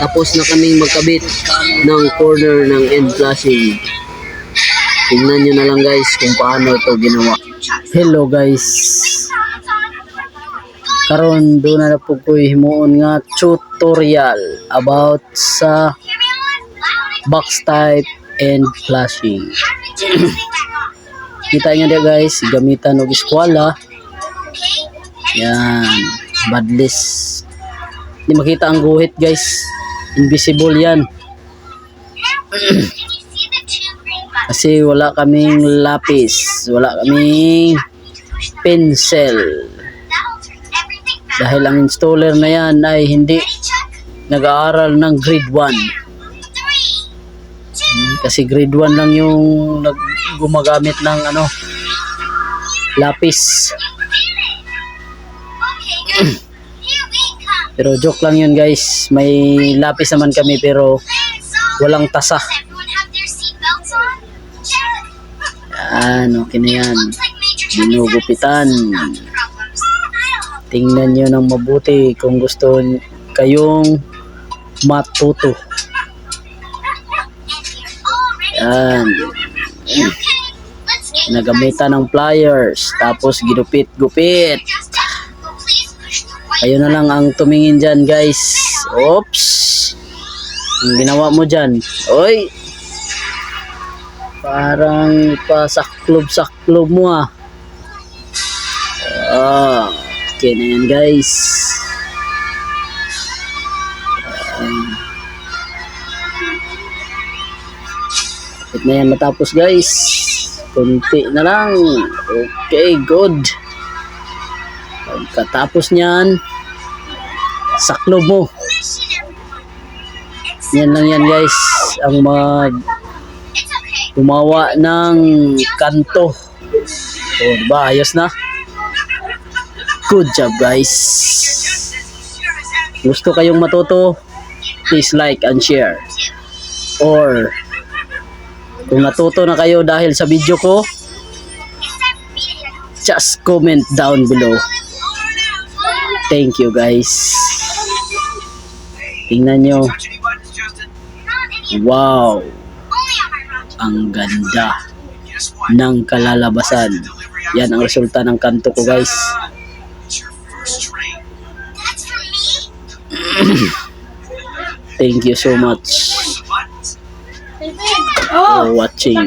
tapos na kaming magkabit ng corner ng end flashing. Tingnan nyo na lang guys kung paano ito ginawa. Hello guys, karon doon na po ko himuon nga tutorial about sa box type and flashing. Kita nyo dia guys, gamitan og eskwela. Yan, badless. Hindi makita ang guhit guys, invisible yan. Kasi wala kaming lapis, wala kaming pencil. Dahil ang installer na yan ay hindi nag-aaral ng grade 1. Kasi grade 1 lang yung gumagamit ng lapis. Pero joke lang yun guys, may lapis naman kami pero walang tasa. Yan, okay na yan. Ginugupitan. Tingnan nyo ng mabuti kung gusto kayong matuto. Yan. Nagamitan ng pliers, tapos ginupit-gupit. Kayo na lang ang tumingin dyan guys. Oops. Ang ginawa mo dyan. Oy. Parang pasaklob-saklob mo ah. Okay na yan guys. Kapit na yan matapos guys. Kunti na lang. Okay, good. Pagkatapos nyan, saklob mo. Yan lang yan guys. Ang gumawa ng kanto. So, diba? Ayos na. Good job guys. Gusto kayong matuto, please like and share. Or kung natuto na kayo dahil sa video ko, just comment down below. Thank you guys. Tingnan nyo. Wow, ang ganda ng kalalabasan. Yan ang resulta ng kanto ko guys. Thank you so much for watching.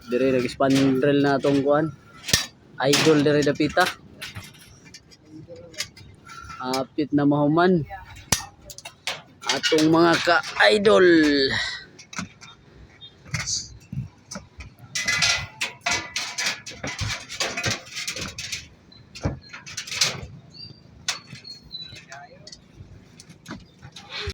Dire nag-spandrel na itong kuhan. Idol dire dapita. Hapit na mahuman atong mga ka-idol.